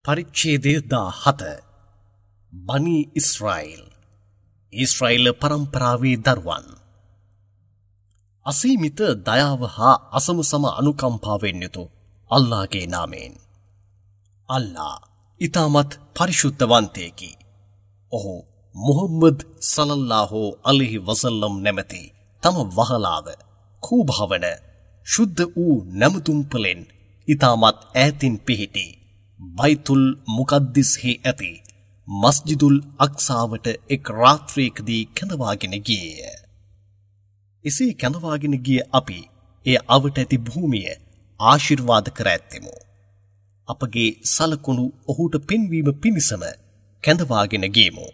परिच्छेदය 17 බනි ඊශ්‍රායෙල් පරම්පරාවේ දරුවන් අසීමිත දයාව හා අසමසම අනුකම්පාවෙන් යුතු අල්ලාහගේ නාමයෙන් අල්ලා ඊටමත් පරිශුද්ධවන්තයෙකි. ඔහු මුහම්මද් සල්ලල්ලාහු අලයිහි වසල්ලම් නැමැති තම වහලාව කූභාවන ශුද්ධ වූ නැමතුම් පලෙන් ඊටමත් ඈතින් පිහිටි බයිතුල් මුකද්දිස්හි ඇති මස්ජිදුල් අක්සාවට එක් රාත්‍රියකදී කැඳවාගෙන ගියේය. එසේ කැඳවාගෙන ගිය අපි එය අවට ඇති භූමිය ආශිර්වාද කර ඇත්තෙමු. අපගේ සලකුණු ඔහුට පෙන්වීම පිණිසම කැඳවාගෙන ගියමු.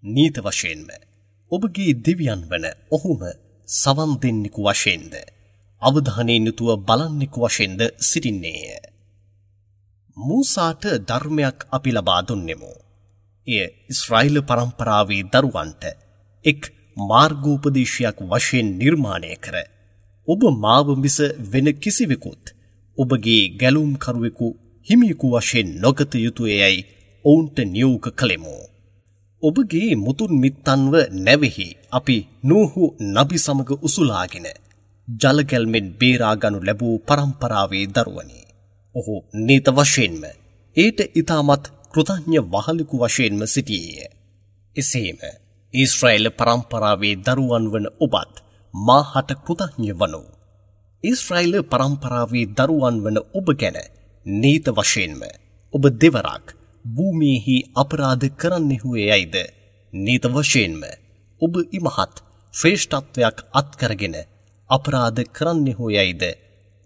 නීත වශයෙන්ම ඔබගේ දෙවියන් වන ඔහුම සවන් දෙන්නෙකු වශයෙන්ද අවධානයෙන් යුතුව බලන්නෙකු වශයෙන්ද සිටින්නේය. මූසාට ධර්මයක් අපි ලබා දුන්නෙමු. එය ඊශ්‍රායෙල් පරම්පරාවේ දරුවන්ට එක් මාර්ගෝපදේශයක් වශයෙන් නිර්මාණය කර ඔබ මාව මිස වෙන කිසිවෙකුත් ඔබගේ ගැලුම් කරුවෙකු හිමියෙකු වශයෙන් නොගත යුතුයයි ඔවුන්ට නියෝග කළෙමු. ඔබගේ මුතුන් මිත්තන්ව නැවෙහි අපි නූහු නබි සමග උසුලාගෙන ජලගැල්මෙන් බේරා ගනු ලැබූ පරම්පරාවේ දරුවනි. ඔහු නීත වශයෙන්ම ඒට ඊටමත් කෘතඥ වහලෙකු වශයෙන්ම සිටියේය. එසේම ඊශ්‍රායෙල් පරම්පරාවේ දරුවන් වන ඔබත් මාහට කෘතඥ වනු. ඊශ්‍රායෙල් පරම්පරාවේ දරුවන් වන ඔබ ගැන නීත වශයෙන්ම ඔබ දෙවරක් භූමියේහි අපරාධ කරන්නෙහු යයිද නීත වශයෙන්ම ඔබ ඉමහත් ශ්‍රේෂ්ඨත්වයක් අත්කරගෙන අපරාධ කරන්නෙහු යයිද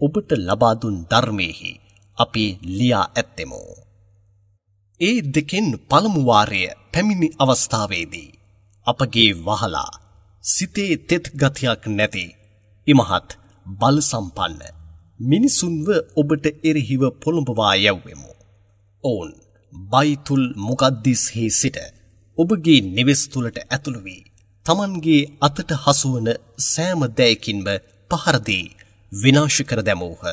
ඔබට ලබා දුන් ධර්මයේහි අපි ලියා ඇත්තෙමු. ඒ දෙකෙන් පළමු වාරය පැමිණි අවස්ථාවේදී අපගේ වහලා සිතේ තෙත් ගතියක් නැති ඉමහත් බල සම්පන්න මිනිසුන්ව ඔබට එරෙහිව පොළඹවා යැවෙමු. ඔවුන් බයිතුල් මුකද්දිස්හි සිට ඔබගේ නිවෙස් තුලට ඇතුළු වී තමන්ගේ අතට හසුවන සෑම දෑයකින්ම පහර දී විනාශ කර දැමූහ.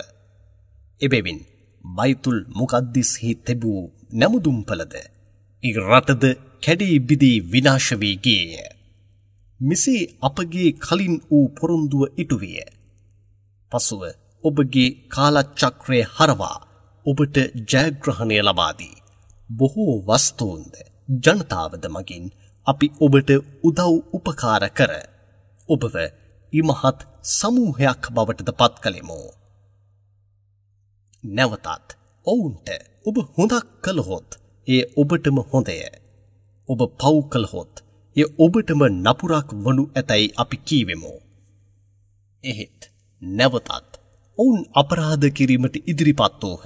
එබැවින් බයිතුල් මුකද්දිස්හි තිබූ නැමුදුම්පලද ඒ රටද කැඩී බිදී විනාශ වී ගියේය. මෙසේ අපගේ කලින් වූ පොරොන්දුව ඉටු විය. පසුව ඔබගේ කාලචක්‍රය හරවා ඔබට ජයග්‍රහණය ලබා දී බොහෝ වස්තුන්ද ජනතාවද මගින් අපි ඔබට උදව් උපකාර කර ඔබව ඉමහත් සමූහයක් බවටද පත් කළෙමු. නැවතත් ඔවුන්ට ඔබ හොඳක් කළහොත් එය ඔබටම හොඳය. ඔබ පව් කළහොත් එය ඔබටම නපුරක් වනු ඇතැයි අපි කීවෙමු. එහෙත් නැවතත් ඔවුන් අපරාධ කිරීමට ඉදිරිපත් වූහ.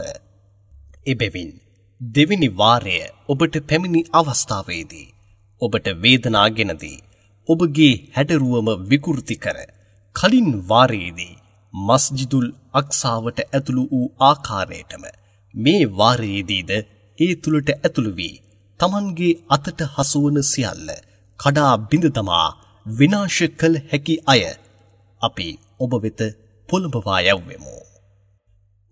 එබැවින් දෙවෙනි වාරය ඔබට පැමිණි අවස්ථාවේදී ඔබට වේදනා ගෙන දී ඔබගේ හැඩරුවම විකෘති කර කලින් වාරයේදී මස්ජිදුල් අක්සාවට ඇතුළු වූ ආකාරයටම මේ වාරයේදීද ඒ තුලට ඇතුළු වී තමන්ගේ අතට හසුවන සියල්ල කඩා බිඳ දමා විනාශ කළ හැකි අය අපි ඔබ වෙත පොළඹවා යැවෙමු.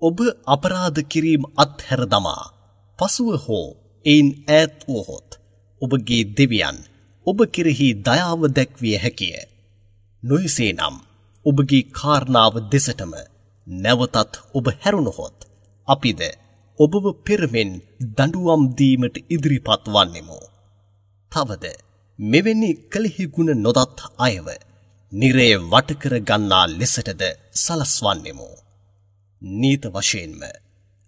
ඔබ අපරාධ කිරීම අත්හැර දමා පසුව හෝ එයින් ඈත් වූහොත් ඔබගේ දෙවියන් ඔබ කෙරෙහි දයාව දැක්විය හැකිය. නොයසේනම් ඔබගේ කාරණාව දෙසටම නැවතත් ඔබ හැරුණොත් අපිද ඔබව පෙරමෙන් දඬුවම් දීමට ඉදිරිපත් වන්නෙමු. තවද මෙවැනි කලෙහි ගුණ නොදත් අයව නිරය වටකර ගන්නා ලෙසටද සලස්වන්නෙමු. නීත වශයෙන්ම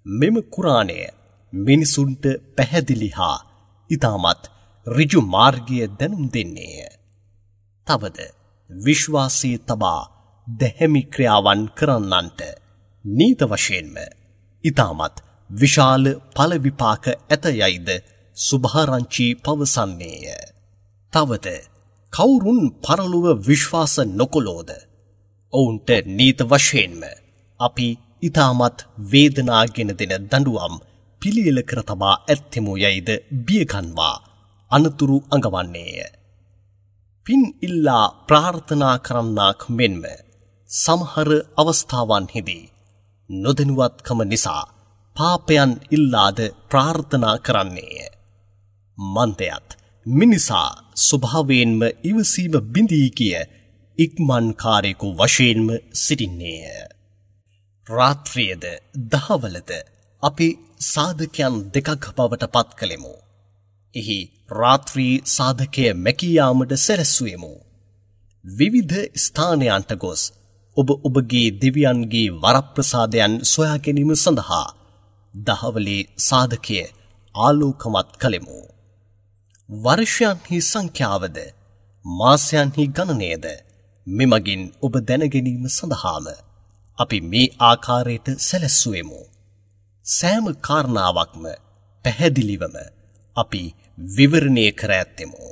මෙම කුරාණය මිනිසුන්ට පැහැදිලි හා ඊටමත් ඍජු මාර්ගය දැනුම් දෙන්නේය. තවද විශ්වාසී තබා දැහැමි ක්‍රියාවන් කරන්නන්ට නීත වශයෙන්ම ඊටමත් විශාල ඵල විපාක ඇත යයිද සුභාරංචි පවසන්නේය. තවද කවුරුන් පරලොව විශ්වාස නොකොළෝද ඔවුන්ට නීත වශයෙන්ම අපි ඊටමත් වේදනාගෙන දෙන දඬුවම් පිළියෙල කර තබා ඇත්තෙමු යයිද බියගන්වා අනතුරු අඟවන්නේය. පින් ඉල්ලා ප්‍රාර්ථනා කරන්නාක් මෙන්ම සමහර අවස්ථාවන්හිදී නොදැනුවත්කම නිසා පාපයන් ඉල්ලාද ප්‍රාර්ථනා කරන්නේය. මන්දයත් මිනිසා ස්වභාවයෙන්ම ඉවසීම බිඳී කිය ඉක්මන්කාරයෙකු වශයෙන්ම සිටින්නේය. රාත්‍රියද දහවලද අපි සාධකයන් දෙකක් බවට පත් කළෙමු. එහි රාත්‍රී සාධකය මැකියාමට සැරැස්වුවෙමු. විවිධ ස්ථානයන්ට ගොස් ඔබගේ දෙවියන්ගේ වරප්‍රසාදයන් සොයා ගැනීම සඳහා දහවලේ සාධකය ආලෝකමත් කළෙමු. වර්ෂයන්හි සංඛ්‍යාවද මාසයන්හි ගණනයද මෙමගින් ඔබ දැනගැනීම සඳහාම අපි මේ ආකාරයට සැලැස්සුවෙමු. සෑම කාරණාවක්ම පැහැදිලිවම අපි විවරණය කර ඇත්තෙමු.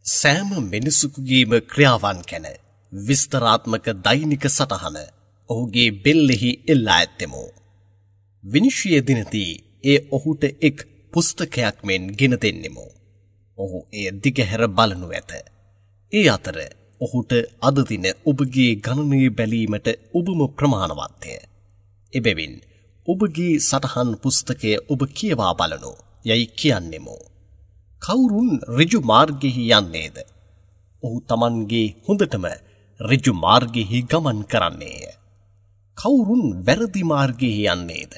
සෑම මිනිසෙකුගේම ක්‍රියාවන් ගැන විස්තරාත්මක දෛනික සටහන ඔහුගේ බෙල්ලෙහි එල්ලා ඇත්තෙමු. විනිශ්චය දිනදී ඒ ඔහුට එක් පුස්තකයක් මෙන් ගෙන දෙන්නෙමු. ඔහු එය දිගහැර බලනු ඇත. ඒ අතර ඔහුට අද දින ඔබගේ ගණනය බැලීමට ඔබම ප්‍රමාණවත්ය. එබැවින් ඔබගේ සටහන් පුස්තකය ඔබ කියවා බලනු යයි කියන්නෙමු. කවුරුන් ඍජු මාර්ගෙහි යන්නේද? ඔහු Tamanගේ හොඳටම ඍජු මාර්ගෙහි ගමන් කරන්නේය. කවුරුන් වැරදි මාර්ගෙහි යන්නේද?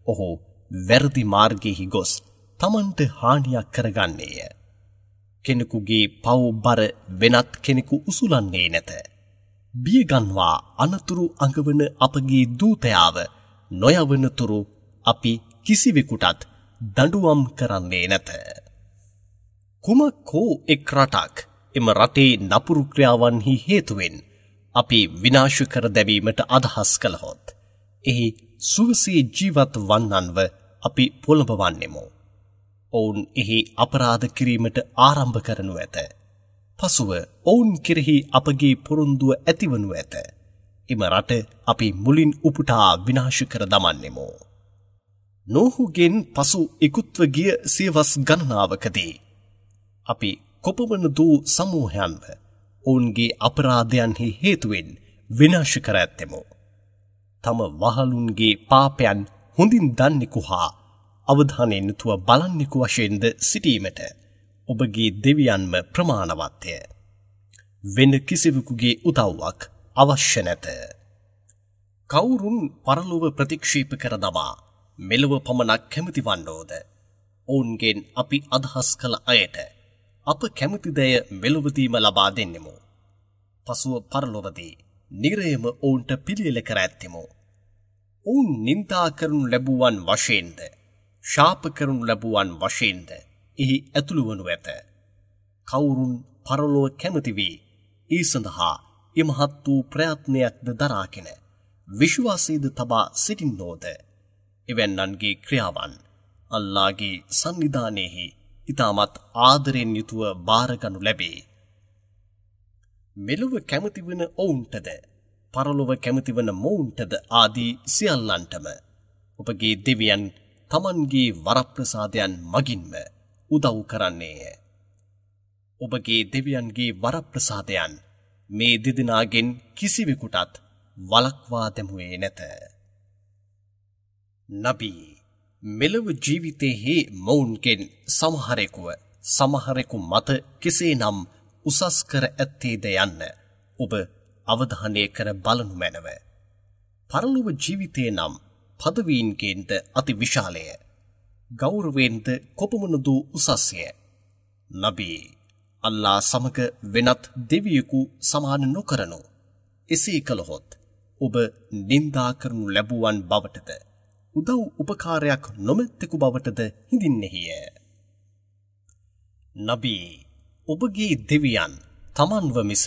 ඔහු වැරදි මාර්ගෙහි ගොස් Tamanට හානියක් කරගන්නේය. කෙනෙකුගේ පව් බර වෙනත් කෙනෙකු උසුලන්නේ නැත. බියගන්වා අනතුරු අඟවන අපගේ දූතයාව නොයවනතුරු අපි කිසිවෙකුටත් දඬුවම් කරන්නේ නැත. කුමක් හෝ එක් රටක් එම රටේ නපුරු ක්‍රියාවන්හි හේතුවෙන් අපි විනාශ කර දැමීමට අදහස් කළහොත් එහි සුවසේ ජීවත් වන්නන්ව අපි පොළඹවන්නෙමු. ඔවුන් එහි අපරාධ කිරීමට ආරම්භ කරනු ඇත. පසුව ඔවුන් කෙරෙහි අපගේ පොරොන්දුව ඇතිවනු ඇත. එම රට අපි මුලින් උපුටා විනාශ කර දමන්නෙමු. නෝහුගෙන් පසු ඉක්ුත්ව ගිය සියවස් ගණනාවකදී අපි කොපමණ දූ සමූහයන්ව ඔවුන්ගේ අපරාධයන්හි හේතුවෙන් විනාශ කර ඇත්තෙමු. තම වහලුන්ගේ පාපයන් හොඳින් දන්නෙකු හා අවධානයෙන් යුතුව බලන්නෙකු වශයෙන්ද සිටීමට ඔබගේ දෙවියන්ම ප්‍රමාණවත්ය. වෙන කිසිවෙකුගේ උදව්වක් අවශ්‍ය නැත. කවුරුන් පරලොව ප්‍රතික්ෂේප කර දමා මෙලොව පමණක් කැමති වන්නෝද? ඔවුන්ගෙන් අපි අදහස් කළ අයට අප කැමති දය මෙලොවදීම ලබා දෙන්නෙමු. පසුව පරලොවදී නිරයම ඔවුන්ට පිළියෙල කර ඇත්තෙමු. ඔවුන් නින්දා කරනු ලැබුවන් වශයෙන්ද ශාප කරනු ලැබුවන් වශයෙන්ද එහි ඇතුළු වනු ඇත. කවුරුන් පරලොව කැමති වී ඒ සඳහා ඉමහත් වූ ප්‍රයත්නයක්ද දරාගෙන විශ්වාසීද තබා සිටින්නෝද? එවැන්නන්ගේ ක්‍රියාවන් අල්ලාහගේ සන්නිධානයෙහි ඉතාමත් ආදරෙන් යුතුව බාරගනු ලැබේ. මෙලොව කැමතිවන ඔවුන්ටද පරලොව කැමතිවන මොවුන්ටද ආදී සියල්ලන්ටම ඔබගේ දෙවියන් තමන්ගේ වරප්‍රසාදයන් මගින්ම උදව් කරන්නේය. ඔබගේ දෙවියන්ගේ වරප්‍රසාදයන් මේ දෙදෙනාගෙන් කිසිවෙකුටත් වළක්වා දැමුවේ නැත. නබී මෙලොව ජීවිතයෙහි මොවුන්ගෙන් සමහරෙකු මත කෙසේනම් උසස් කර ඇත්තේද යන්න ඔබ අවධානය කර බලනු මැනව. පරලොව ජීවිතය නම් පදවීන්ගෙන්ද අති විශාලය. ගෞරවයෙන්ද කොපමණ දූ උසස්ය. නබී අල්ලා සමග වෙනත් දෙවියෙකු සමාන නොකරනු. එසේ කළහොත් ඔබ නින්දා කරනු ලැබුවන් බවටද උදව් උපකාරයක් නොමැත්තෙකු බවටද හිඳින්නෙහිය. නබී ඔබගේ දෙවියන් තමන්ව මිස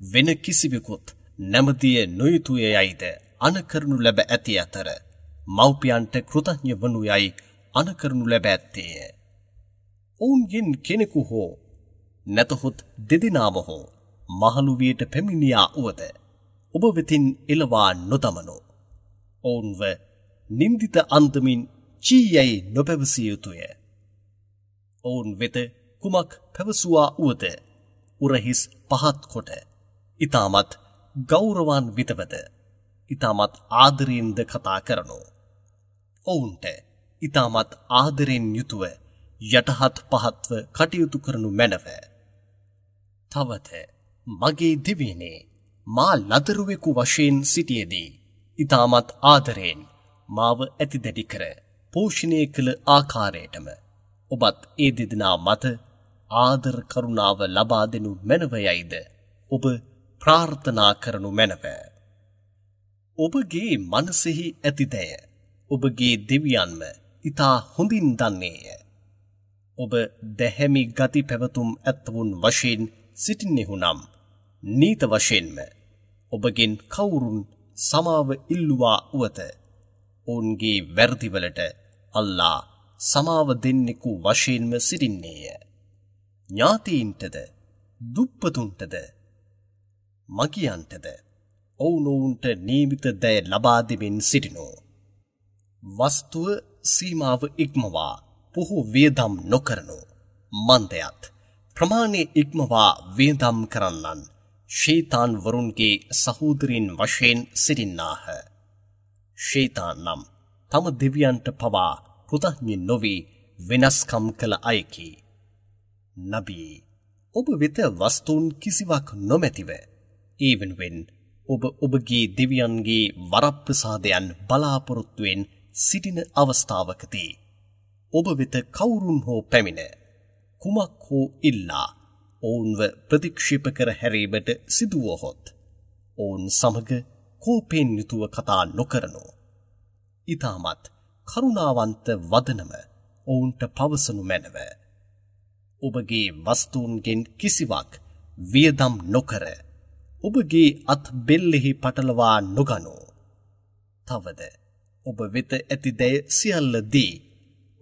වෙන කිසිවෙකුත් නැමදිය නොයුතුය යයිද අනකරනු ලැබ ඇති අතර මව්පියන්ට කෘතඥ වනු යයි අනකරනු ලැබ ඇත්තේය. ඔවුන්ගෙන් කෙනෙකු හෝ නැතහොත් දෙදෙනාම හෝ මහලුවියට පැමිණියා වුවද ඔබ වෙතින් එළවා නොදමනු. ඔවුන්ව නින්දිත අන්දමින් චීයයි නොපැවසිය යුතුය. ඔවුන් වෙත කුමක් පැවසුවා වුවද උරහිස් පහත් කොට ඉතාමත් ගෞරවාන්විතවද ඉතාමත් ආදරයෙන්ද කතා කරනු. ඔවුන්ට ඊටමත් ආදරෙන් යුතුව යටහත් පහත්ව කටයුතු කරනු මැනව. තවද මගේ දිවියනේ මා ලදරුවෙකු වශයෙන් සිටියේදී ඊටමත් ආදරෙන් මාව ඇතිදැඩි කර පෝෂණය කළ ආකාරයටම ඔබත් ඒ දෙදෙනා මත ආදර කරුණාව ලබා දෙනු මැනව යයිද ඔබ ප්‍රාර්ථනා කරනු මැනව. ඔබගේ මනසෙහි ඇතිදැය ඔබගේ දෙවියන්ම ඉතා හොඳින් දන්නේය. ඔබ දැහැමි ගති පැවතුම් ඇත්තවුන් වශයෙන් සිටින්නෙහු නම් නීත වශයෙන්ම ඔබගෙන් කවුරුන් සමාව ඉල්ලුවා වුවත ඔවුන්ගේ වැරදිවලට අල්ලා සමාව දෙන්නෙකු වශයෙන්ම සිටින්නේය. ඥාතීන්ටද දුප්පතුන්ටද මගියන්ටද ඔවුනොවුන්ට නියමිත දෑ ලබා දෙමින් සිටිනෝ. වස්තුව සීමාව ඉක්මවා පුහු වියදම් නොකරනු. මන්දයත් ප්‍රමාණය ඉක්මවා වියදම් කරන්නන් ශෛතාන් වරුන්ගේ සහෝදරින් වශයෙන් සිටින්නාහ. ශෛතාන් නම් තම දෙවියන්ට පවා කෘතඥ නොවී වෙනස්කම් කළ අයකි. නබී ඔබ වෙත වස්තුන් කිසිවක් නොමැතිව ඒ වෙනුවෙන් ඔබ ඔබගේ දෙවියන්ගේ වරප්‍රසාදයන් බලාපොරොත්තුවෙන් සිටින අවස්ථාවකදී ඔබ වෙත කවුරුන් හෝ පැමිණ කුමක් හෝ ඉල්ලා ඔවුන්ව ප්‍රතික්ෂේප කර හැරීමට සිදුවහොත් ඔවුන් සමග කෝපයෙන් යුතුව කතා නොකරනෝ. ඊටමත් කරුණාවන්ත වදනම ඔවුන්ට පවසනු මැනව. ඔබගේ වස්තුන්ගෙන් කිසිවක් වියදම් නොකර ඔබගේ අත් බෙල්ලෙහි පටලවා නොගනෝ. තවද ඔබ වෙත ඇති දෑ සියල්ල දී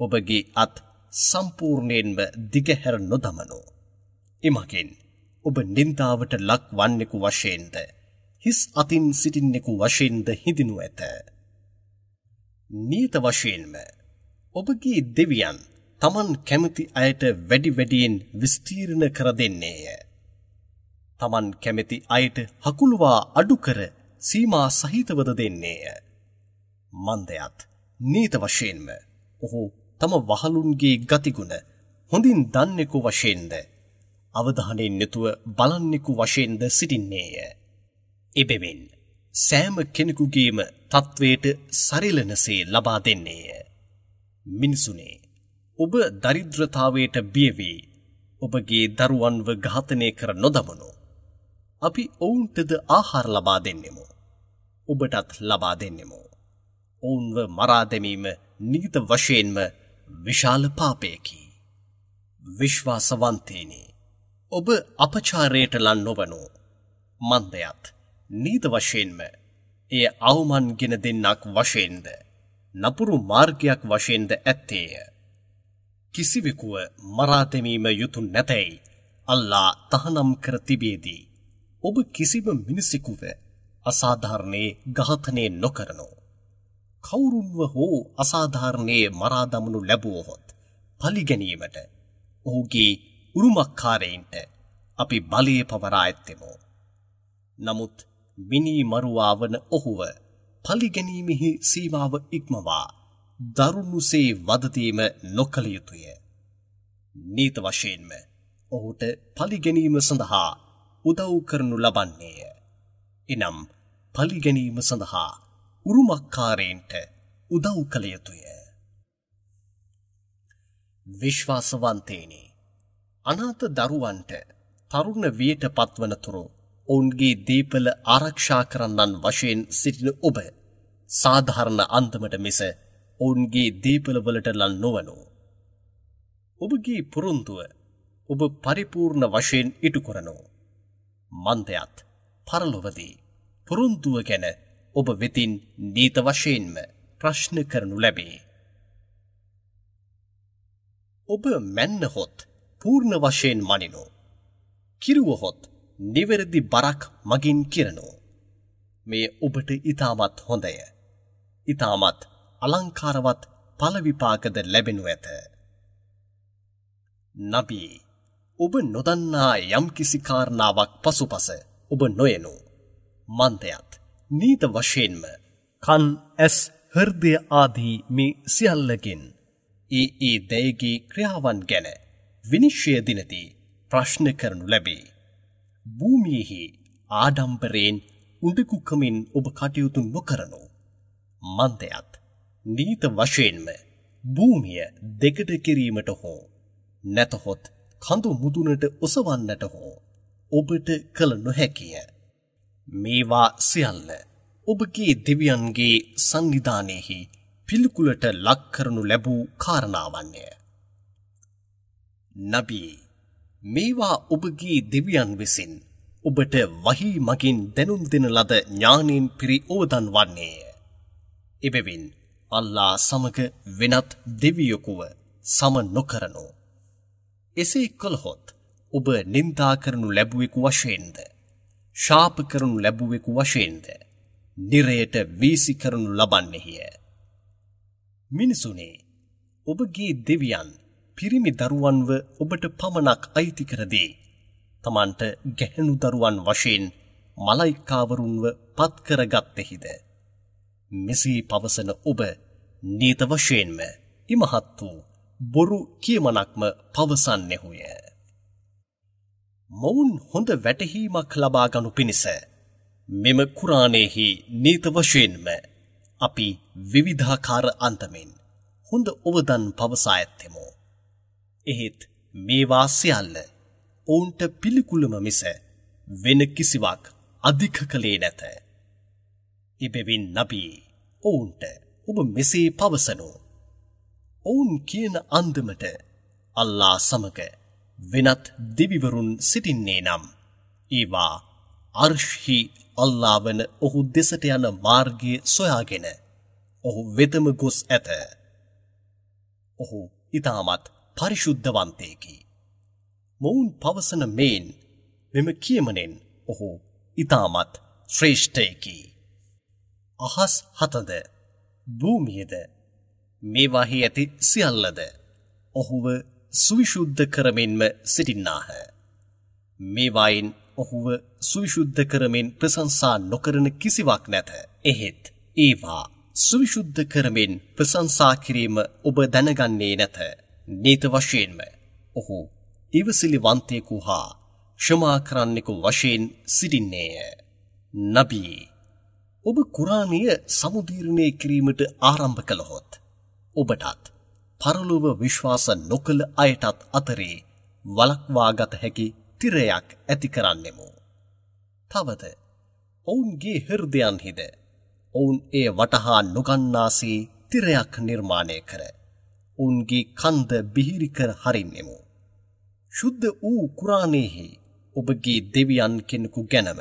ඔබගේ අත් සම්පූර්ණයෙන්ම දිගහැර නොදමනෝ. එමගින් ඔබ නින්දාවට ලක් වන්නෙකු වශයෙන්ද හිස් අතින් සිටින්නෙකු වශයෙන්ද හිඳිනු ඇත. නියත වශයෙන්ම ඔබගේ දෙවියන් තමන් කැමති අයට වැඩි වැඩියෙන් විස්තීර්ණ කර දෙන්නේය. තමන් කැමති අයට හකුළුවා අඩු කර සීමා සහිතවද දෙන්නේය. මන්දයත් නීත වශයෙන්ම ඔහු තම වහලුන්ගේ ගතිගුණ හොඳින් දන්නෙකු වශයෙන්ද අවධානයෙන් යුතුව බලන්නෙකු වශයෙන්ද සිටින්නේය. එබැවින් සෑම කෙනෙකුගේම තත්වයට සරිලනසේ ලබා දෙන්නේය. මිනිසුනේ ඔබ දරිද්‍රතාවයට බිය වී ඔබගේ දරුවන්ව ඝාතනය කර නොදමනු. අපි ඔවුන්ටද ආහාර ලබා දෙන්නෙමු. ඔබටත් ලබා දෙන්නෙමු. ඔවුන්ව මරා දැමීම නිගිත වශයෙන්ම විශාල පාපයකි. විශ්වාසවන්තේනි ඔබ අපචාරයට ලන් නොවනු. මන්දයත් නීත වශයෙන්ම එය අවමන් ගෙන දෙන්නක් වශයෙන්ද නපුරු මාර්ගයක් වශයෙන්ද ඇත්තේය. කිසිවෙකුව මරා දැමීම යුතු නැතැයි අල්ලා තහනම් කර තිබේදී ඔබ කිසිම මිනිසෙකුව අසාධාරණයේ ඝාතනය නොකරනු. කවුරුන්ව හෝ අසාධාරණයේ මරා දමනු ලැබුවහොත් පලිගැනීමට ඔහුගේ උරුමකාරයින්ට අපි බලය පවරා ඇත්තෙමු. නමුත් මිනී මරුවා වන ඔහුව පලිගැනීමෙහි සීමාව ඉක්මවා දරුණුසේ වදදීම නොකළ යුතුය. නීත වශයෙන්ම ඔහුට පලිගැනීම සඳහා උදව් කරනු ලබන්නේය. එනම් පලිගැනීම සඳහා උරුමකාරයින්ට උදව් කළ යුතුය. විශ්වාසවන්තේනි අනාථ දරුවන්ට තරුණ වියට පත්වනතුරු ඔවුන්ගේ දීපල ආරක්ෂා කරන්නන් වශයෙන් සිටින ඔබ සාධාරණ අන්දමට මිස ඔවුන්ගේ දීපලවලට ලන් නොවනු. ඔබගේ පුරුන්දුව ඔබ පරිපූර්ණ වශයෙන් ඉටු කරනු. මන්දයත් පරලොවදී පුරුන්දුව ගැන ඔබ වෙතින් නීත වශයෙන්ම ප්‍රශ්න කරනු ලැබේ. ඔබ මැන්නහොත් පූර්ණ වශයෙන් මනිනු. කිරුවහොත් නිවැරදි බරක් මගින් කිරනු. මේ ඔබට ඉතාමත් හොඳය. ඉතාමත් අලංකාරවත් පලවිපාකද ලැබෙනු ඇත. නබී ඔබ නොදන්නා යම් කිසි කාරණාවක් පසුපස ඔබ නොයනු. මන්දයත් නීත වශයෙන්ම කන් ඇස් හෘදය ආදී මේ සියල්ලකින් ඒ දයගේ ක්‍රියාවන් ගැන විනිශ්චය දිනදී ප්‍රශ්න කරනු ලැබේ. භූමියෙහි ආඩම්බරයෙන් උඩකුකමින් ඔබ කටයුතු නොකරනු. මන්දයත් නීත වශයෙන්ම භූමිය දෙකට කිරීමට හෝ නැතහොත් කඳු මුදුනට ඔසවන්නට හෝ ඔබට කළ නොහැකිය. මේවා සියල්ල ඔබගේ දෙවියන්ගේ සන්නිධානයෙහි පිළිකුලට ලක් කරනු ලැබූ කාරණාවන්ය. නබී, මේවා ඔබගේ දෙවියන් විසින් ඔබට වහී මගින් දැනුම් දෙන ලද ඥානයෙන් පිරි ඕදන් වන්නේය. එබැවින් අල්ලා සමග වෙනත් දෙවියෙකුව සම නොකරනු. එසේ කළහොත් ඔබ නින්දා කරනු ලැබුවෙකු වශයෙන්ද, ශාප කරනු ලැබුවෙකු වශයෙන්ද, නිරයට වීසි කරනු ලබන්නේය. මිනිසුනේ, ඔබගේ දෙවියන් පිරිමි දරුවන්ව ඔබට පමණක් අයිති කර දී, තමන්ට ගැහැණු දරුවන් වශයෙන් මලයිකාවරුන්ව පත් කරගත්තෙහිද? මෙසේ පවසන ඔබ නීත වශයෙන්ම ඉමහත් වූ බොරු කියමනක්ම පවසන්නෙහුය. මොවුන් හොඳ වැටහීමක් ලබා ගනු පිණිස මෙම කුරානයෙහි නීත වශයෙන්ම අපි විවිධාකාර අන්තමින් හොඳ ඔවදන් පවසා ඇත්තෙමු. එහෙත් මේවා සියල්ල ඔවුන්ට පිළිකුලම මිස වෙන කිසිවක් අධික කළේ නැත. එබැවින් නබී, ඔවුන්ට ඔබ මෙසේ පවසනු. ඔවුන් කියන අන්දමට අල්ලා සමග වෙනත් දෙවිවරුන් සිටින්නේ නම් ඒවා අර්ශ්හි අල්ලා වන ඔහු දෙසට යන මාර්ගය සොයාගෙන ඔහු වෙතම ගොස් ඇත. ඔහු ඉතාමත් පරිශුද්ධවන්තයෙකි. මොවුන් පවසන මෙයින් මෙම කියමනෙන් ඔහු ඉතාමත් ශ්‍රේෂ්ඨයෙකි. අහස් හතද භූමියද මේවාහි ඇති සියල්ලද ඔහුව සුවිශුද්ධ කරමින්ම සිටින්නාහ. මේවායින් ඔහුව සුවිශුද්ධ කරමින් ප්‍රශංසා නොකරන කිසිවක් නැත. එහෙත් ඒවා සුවිශුද්ධ කරමින් ප්‍රශංසා කිරීම ඔබ දැනගන්නේ නැත. නීත වශයෙන්ම ඔහු ඉවසිලිවන්තයෙකු හා ක්ෂමා කරන්නෙකු වශයෙන් සිටින්නේය. නබී, ඔබ කුරානය සමුදීරණය කිරීමට ආරම්භ කළහොත් ඔබටත් පරලොව විශ්වාස නොකළ අයටත් අතරේ වළක්වාගත හැකි තිරයක් ඇති කරන්නෙමු. තවද ඔවුන්ගේ හෘදයන්හිද ඔවුන් එය වටහා නොගන්නාසේ තිරයක් නිර්මාණය කර ඔවුන්ගේ කන්ද බිහිරි කර හරින්නෙමු. ශුද්ධ වූ කුරානයෙහි ඔබගේ දෙවියන් කෙනෙකු ගැනම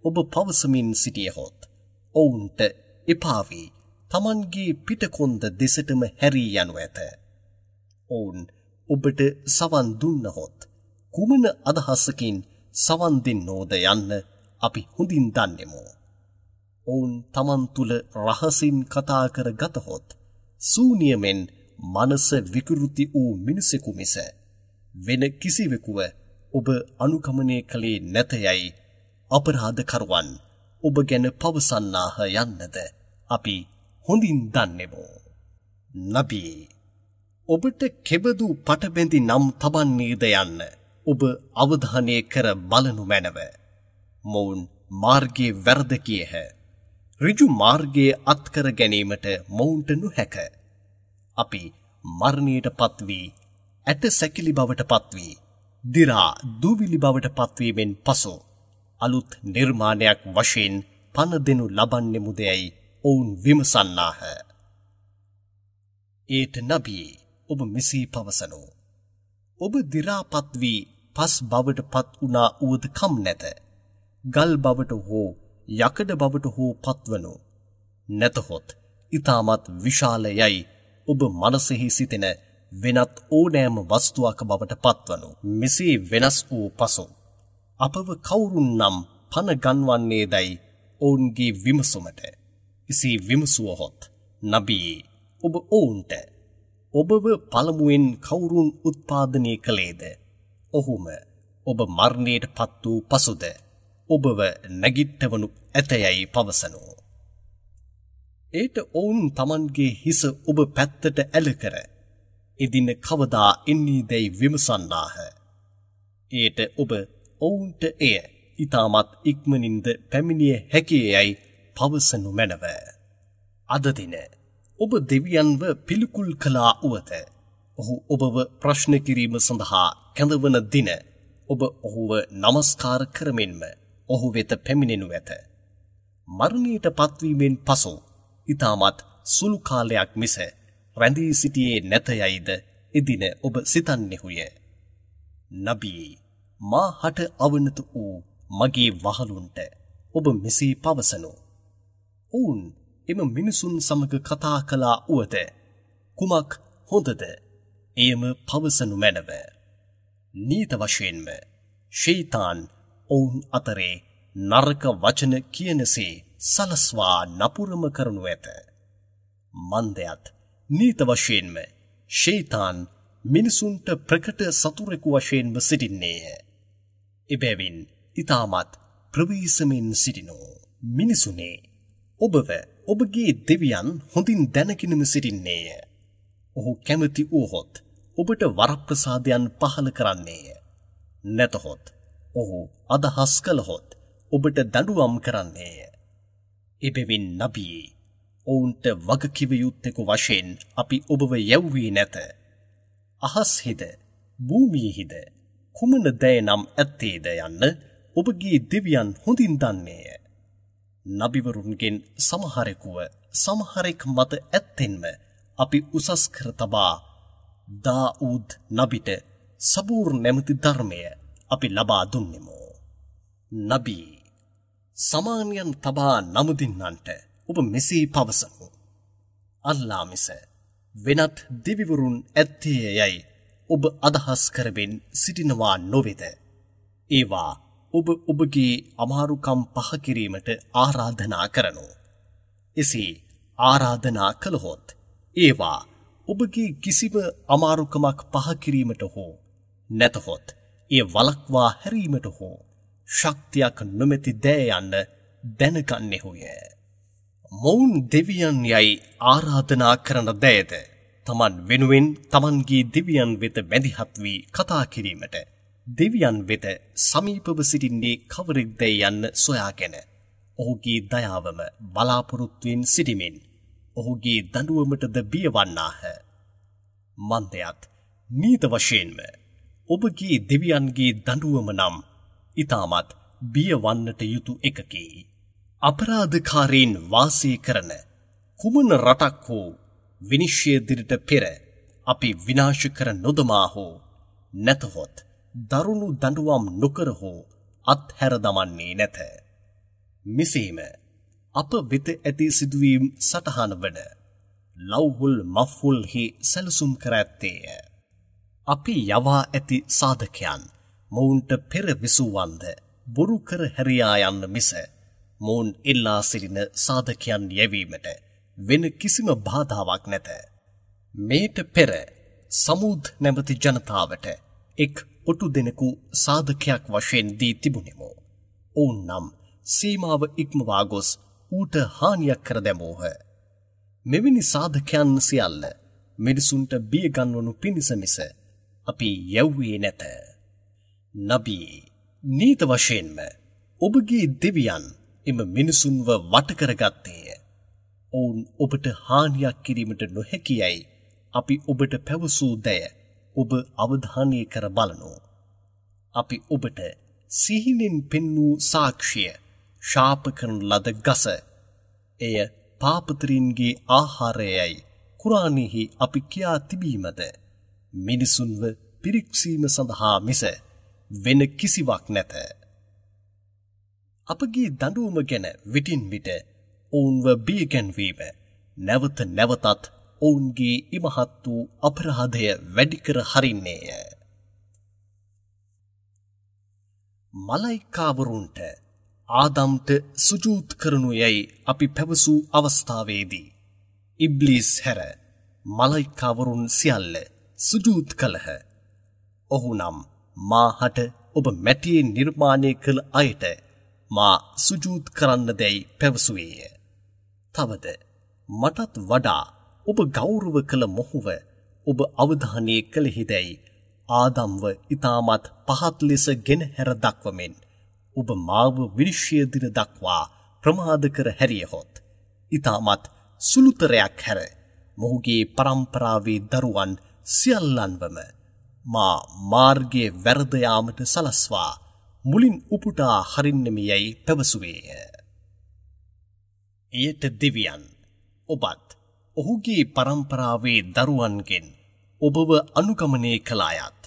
ඔබ පවසමින් සිටියහොත් ඔවුන්ට එපා වී තමන්ගේ පිටකොන්ද දෙසටම හැරී යනු ඇත. ඔවුන් ඔබට සවන් දුන්නහොත් කුමන අදහසකින් සවන් දෙන්නෝද යන්න අපි හොඳින් දන්නෙමු. ඔවුන් තමන් තුළ රහසින් කතා කර ගතහොත් සූනියමෙන් මනස විකෘති වූ මිනිසෙකු මිස වෙන කිසිවෙකුව ඔබ අනුගමනය කළේ නැතයයි අපරාධකරුවන් ඔබ ගැන පවසන්නාහ යන්නද අපි හොඳින් දන්නෙමු. නබී, ඔබට කෙබඳු පටබැඳි නම් තබන්නේද යන්න ඔබ අවධානය කර බලනු මැනව. මොවුන් මාර්ගයේ වැරද කියහ. ඍජු මාර්ගයේ අත්කර ගැනීමට මොවුන්ට නොහැක. අපි මරණයට පත්වී ඇට සැකිලි බවට පත්වී දිරා දූවිලි බවට පත්වීමෙන් පසු අලුත් නිර්මාණයක් වශයෙන් පණ දෙනු ලබන්නෙමුදැයි ඔවුන් විමසන්නාහ. ඒට නබී, ඔබ මෙසේ පවසනු. ඔබ දිරාපත් වී පස් බවට පත් වුණා වුවද කම් නැත. ගල් බවට හෝ යකඩ බවට හෝ පත්වනු. නැතහොත් ඉතාමත් විශාල යයි ඔබ මනසෙහි සිතෙන වෙනත් ඕනෑම වස්තුවක බවට පත්වනු. මෙසේ වෙනස් වූ පසු අපව කවුරුන් නම් පණ ගන්වන්නේ දැයි ඔවුන්ගේ විමසුමට එසේ විමසුවහොත් නබී, ඔබ ඔවුන්ට ඔබව පළමුවෙන් කවුරුන් උත්පාදනය කළේද ඔහුම ඔබ මරණයට පත් වූ පසුද ඔබව නැගිට්ටවනු ඇතයයි පවසනු. ඒට ඔවුන් තමන්ගේ හිස ඔබ පැත්තට ඇල කර එදින කවදා එන්නේ දැයි විමසන්නාහ. ඒට ඔබ ඔවුන්ට එය ඊටමත් ඉක්මනින්ද පැමිණිය හැකියයි පවසනු මැනව. අද දින ඔබ දෙවියන්ව පිළිකුල් කළා වුවද ඔහු ඔබව ප්‍රශ්න කිරීම සඳහා කැඳවන දින ඔබ ඔහුව නමස්කාර කරමින්ම ඔහු වෙත පැමිණෙනු ඇත. මරණයට පත්වීමෙන් පසු ඊටමත් සුළු කාලයක් මිස රැඳී සිටියේ නැතයයිද එදින ඔබ සිතන්නේහුය. නබී මා හට අවනත වූ මගේ වහලුන්ට ඔබ මෙසේ පවසනු. ඔවුන් එම මිනිසුන් සමග කතා කළා වුවද කුමක් හොඳද එයම පවසනු මැනව. නීත වශයෙන්ම ෂයිතාන් ඔවුන් අතරේ නරක වචන කියනසේ සලස්වා නපුරම කරනු ඇත. මන්දයත් නීත වශයෙන්ම ෂයිතාන් මිනිසුන්ට ප්‍රකට සතුරෙකු වශයෙන්ම සිටින්නේය. එබැවින් ඊටමත් ප්‍රවේශමෙන් සිටිනෝ. මිනිසුනේ ඔබව ඔබගේ දෙවියන් හොඳින් දැනගෙනම සිටින්නේය. ඔහු කැමති වූහොත් ඔබට වරප්‍රසාදයන් පහල කරන්නේය. නැතහොත් ඔහු අදහස් කළහොත් ඔබට දඬුවම් කරන්නේය. එබැවින් නබී ඔවුන්ට වගකිව යුත්තෙකු වශයෙන් අපි ඔබව යැව්වේ නැත. අහස්හිද භූමියෙහිද කුමන දෑ නම් ඇත්තේද යන්න ඔබගේ දෙවියන් හොඳින් දන්නේය. නබිවරුන්ගෙන් සමහරෙකුව සමහරෙක් මත ඇත්තෙන්ම අපි උසස් කර තබා දාඌද් නබිට සබූර් නැමැති ධර්මය අපි ලබා දුන්නෙමු. නබී සමානයන් තබා නමුදින්නන්ට ඔබ මෙසේ පවසමු. අල්ලා මිස වෙනත් දෙවිවරුන් ඇත්තේ යයි ඔබ අදහස් කරමින් සිටිනවා නොවේද? ඒවා ඔබ ඔබගේ අමාරුකම් පහ කිරීමට ආරාධනා කරනු. එසේ ආරාධනා කළහොත් ඒවා ඔබගේ කිසිම අමාරුකමක් පහ කිරීමට හෝ නැතහොත් ඒ වළක්වා හැරීමට හෝ ශක්තියක් නොමැති දෑ යන්න දැනගන්නෙහුය. මොවුන් දෙවියන් යයි ආරාධනා කරන දෑද තමන් වෙනුවෙන් තමන්ගේ දෙවියන් වෙත බැඳිහත් වී කතා කිරීමට දෙවියන් වෙත සමීපව සිටින්නේ කවරෙක්දැයි යන්න සොයාගෙන ඔහුගේ දයාවම බලාපොරොත්තුවෙන් සිටිමින් ඔහුගේ දඬුවමටද බියවන්නාහ. මන්දයත් නීත වශයෙන්ම ඔබගේ දෙවියන්ගේ දඬුවම නම් ඊටමත් බියවන්නට යුතු එකකි. අපරාධකාරීන් වාසය කරන කුමන රටක් හෝ විනිශ්චය දිනට පෙර අපි විනාශ කර නොදමා හෝ නැතහොත් දරුණු දඬුවම් නොකර හෝ අත්හැර දමන්නේ නැත. මෙසේම අප වෙත ඇති සිදුවීම් සටහන වන ලව්හුල් මෆ්හුල්හි සැලසුම් කර ඇත්තේය. අපි යවා ඇති සාධකයන් මොවුන්ට පෙර විසූවන්ද බොරු කර හැරියා යන්න මිස මොවුන් එල්ලා සිටින සාධකයන් යැවීමට වෙන කිසිම බාධාවක් නැත. මේට පෙර සමුද් නැමැති ජනතාවට එක් ඔටු දෙනෙකු සාධකයක් වශයෙන් දී තිබුණෙමු. ඔවුන් නම් සීමාව ඉක්මවා ගොස් ඌට හානියක් කර දැමූහ. මෙවැනි සාධකයන් සියල්ල මිනිසුන්ට බියගන්වනු පිණිස මිස අපි යැව්වේ නැත. නබී නීත වශයෙන්ම ඔබගේ දෙවියන් එම මිනිසුන්ව වට කරගත්තේය. ඔවුන් ඔබට හානියක් කිරීමට නොහැකියයි අපි ඔබට පැවසූ දෑ ඔබ අවධානය කර බලනු. අපි ඔබට සිහිනෙන් පෙන්වූ සාක්ෂිය ශාප කරන ලද ගස එය පාපතරින්ගේ ආහාරයයි කුරාණයෙහි අපි කියා තිබීමද මිනිසුන්ව පිරික්සීම සඳහා මිස වෙන කිසිවක් නැත. අපගේ දඬුවම ගැන විටින් විට ඔවුන්ව බියගැන්වීම නැවත නැවතත් ඔවුන්ගේ ඉමහත් වූ අපරාධය වැඩි කර හරින්නේය. මලයිකාවරුන්ට ආදම්ට සුජූද් කරනු යයි අපි පැවසූ අවස්ථාවේදී ඉබ්ලිස් හැර මලයිකාවරුන් සියල්ල සුජූද් කළහ. ඔහු නම් මාහට ඔබ මැටියෙන් නිර්මාණය කළ අයට මා සුජූද් කරන්න දැයි පැවසුවේය. තවද මටත් වඩා ඔබ ගෞරව කළ මොහුව ඔබ අවධානය කළෙහිදැයි ආදම්ව ඊටමත් පහත් ලෙස ගෙන හැර දක්වමින් ඔබ මාව විනිශ්චය දින දක්වා ප්‍රමාද කර හැරියහොත් ඊටමත් සුළුතරයක් හැර මොහුගේ පරම්පරාවේ දරුවන් සියල්ලන්වම මා මාර්ගයේ වැරද යාමට සලස්වා මුලින් උපුටා හරින්නෙමියයි පැවසුවේය. එයට දෙවියන් ඔබත් ඔහුගේ පරම්පරාවේ දරුවන්ගෙන් ඔබව අනුගමනය කළායත්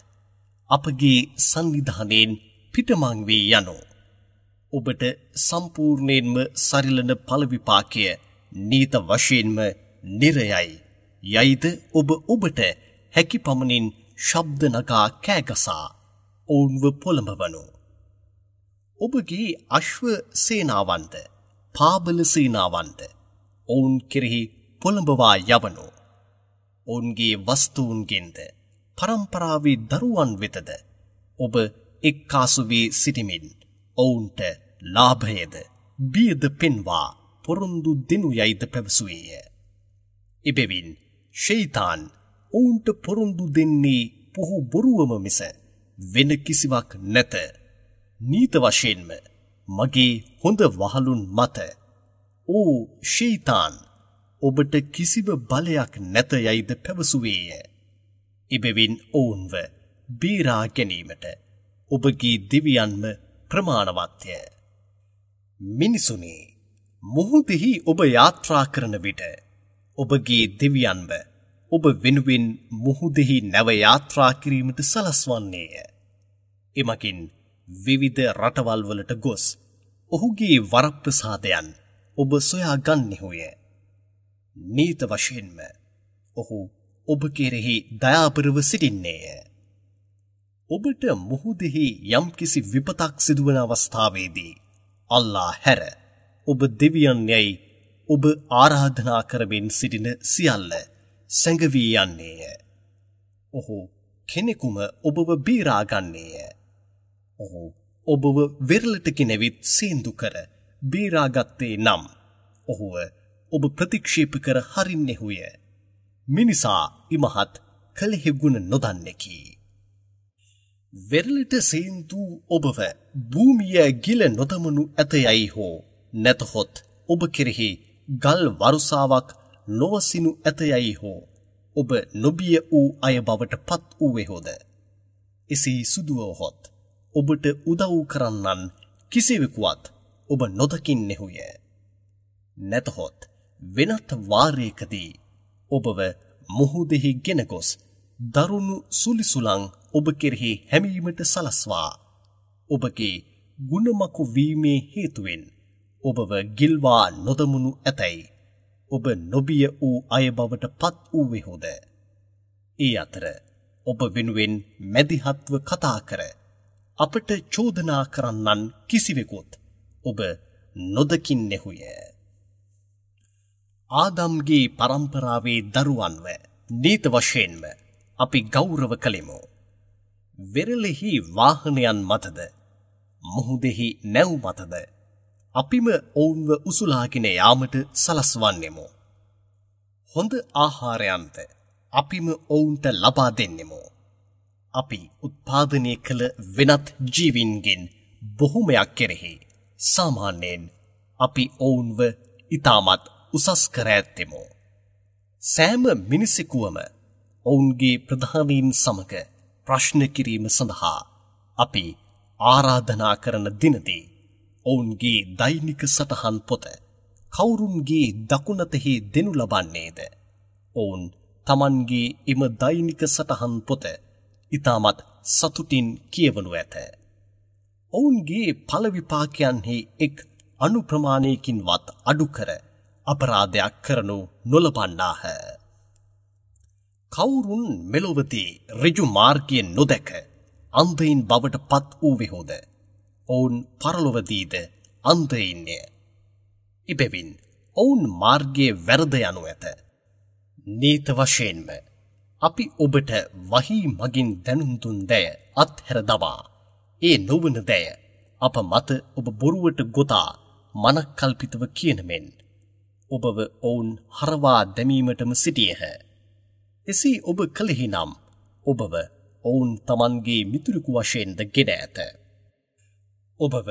අපගේ සංවිධානයෙන් පිටමං වී යනු ඔබට සම්පූර්ණයෙන්ම සරිලන ඵල විපාකය නීත වශයෙන්ම නිරයයි යයිද ඔබ ඔබට හැකි පමණින් ශබ්ද නගා කෑගසා ඔවුන්ව පොළඹවනු. ඔබගේ අශ්ව සේනාවන්ද පාබල සේනාවන්ද ඔවුන් කෙරෙහි පොළඹවා යවනු. ඔවුන්ගේ වස්තුන්ගෙන්ද පරම්පරාවේ දරුවන් වෙතද ඔබ එක්කාසු වී සිටිමින් ඔවුන්ට ලාභයද බියද පෙන්වා පොරොන්දු දෙනු යයිද පැවසුවේය. එබැවින් ෂයිතාන් ඔවුන්ට පොරොන්දු දෙන්නේ පුහු බොරුවම මිස වෙන කිසිවක් නැත. නීත වශයෙන්ම මගේ හොඳ වහලුන් මත ඕ ෂයිතාන් ඔබට කිසිව බලයක් නැත යයිද පැවසුවේය. එබැවින් ඔවුන්ව බේරා ගැනීමට ඔබගේ දෙවියන්ම ප්‍රමාණවත්ය. මිනිසුනි, මුහුදෙහි ඔබ යාත්‍රා කරන විට ඔබගේ දෙවියන්ව ඔබ වෙනුවෙන් මුහුදෙහි නැව යාත්‍රා කිරීමට සලස්වන්නේය. එමකින් විවිධ රටවල් වලට ගොස් ඔහුගේ වරප්‍රසාදයන් ඔබ සොයා ගන්නෙහුය. නීත වශයෙන්ම ඔහු ඔබ කෙරෙහි දයාබරව සිටින්නේය. ඔබට මුහුදෙහි යම්කිසි විපතක් සිදුවන අවස්ථාවේදී අල්ලා හැර ඔබ දෙවියන් යයි ඔබ ආරාධනා කරමින් සිටින සියල්ල සැඟවී යන්නේය. ඔහු කෙනෙකුම ඔබව බේරා ගන්නේය. ඔහු ඔබව වෙරළට ගෙනවිත් සේන්දු කර බේරාගත්තේ නම් ඔහුව ඔබ ප්‍රතික්ෂේප කර හරින්නෙහුය. මිනිසා ඉමහත් කලෙහි ගුණ නොදන්නෙකි. වෙරළට සේන්දු ඔබව භූමිය ගිල නොදමනු ඇතයයි හෝ නැතහොත් ඔබ කෙරෙහි ගල් වරුසාවක් නොවසිනු ඇතයයි හෝ ඔබ නොබිය වූ අය බවට පත් වූවෙහොද. එසේ සිදුවහොත් ඔබට උදව් කරන්නන් කිසිවෙකුවත් ඔබ නොදකින්නෙහුය. නැතහොත් වෙනත් වාරයකදී ඔබව මුහුදෙහි ගෙන ගොස් දරුණු සුලිසුලං ඔබ කෙරෙහි හැමීමට සලස්වා ඔබගේ ගුණමකු වීමේ හේතුවෙන් ඔබව ගිල්වා නොදමුණු ඇතැයි ඔබ නොබිය වූ අය බවට පත් වූවෙහොද. ඒ අතර ඔබ වෙනුවෙන් මැදිහත්ව කතා කර අපට චෝදනා කරන්නන් කිසිවෙකුත් ඔබ නොදකින්නෙහුය. ආදම්ගේ පරම්පරාවේ දරුවන්ව නීත වශයෙන්ම අපි ගෞරව කළෙමු. වෙරළෙහි වාහනයන් මතද මුහුදෙහි නැව් මතද අපිම ඔවුන්ව උසුලාගෙන යාමට සලස්වන්නෙමු. හොඳ ආහාරයන්ද අපිම ඔවුන්ට ලබා දෙන්නෙමු. අපි උත්පාදනය කළ වෙනත් ජීවින්ගෙන් බොහොමයක් කෙරෙහි සාමාන්‍යයෙන් අපි ඔවුන්ව ඊටමත් උසස් කර ඇත්තෙමු. සෑම මිනිසෙකුවම ඔවුන්ගේ ප්‍රධානීන් සමග ප්‍රශ්න කිරීම සඳහා අපි ආරාධනා කරන දිනදී ඔවුන්ගේ දෛනික සටහන් පොත කවුරුන්ගේ දකුණතෙහි දෙනු ලබන්නේද? ඔවුන් තමන්ගේ එම දෛනික සටහන් පොත ඊටමත් සතුටින් කියවනු ඇත. ඔවුන්ගේ ඵල විපාකයන්හි එක් අනුප්‍රමාණයකින්වත් අඩු කර අපරාධයක් කරනු නොලබන්නාහ. කවුරුන් මෙලොවදී ඍජු මාර්ගයෙන් නොදැක අන්ධයින් බවට පත් වූවෙහොද ඔවුන් පරලොවදීද අන්ධයින්ය. එබැවින් ඔවුන් මාර්ගයේ වැරද යනු ඇත. නීත වශයෙන්ම අපි ඔබට වහී මගින් දැනුම් දුන් දෑ අත්හැර දමා ඒ නොවන දෑ අප මත ඔබ බොරුවට ගොතා මනක්කල්පිතව කියන මෙන් ඔබව ඔවුන් හරවා දැමීමටම සිටියහ. එසේ ඔබ කළෙහි නම් ඔබව ඔවුන් තමන්ගේ මිතුරෙකු වශයෙන්ද ගෙන ඇත. ඔබව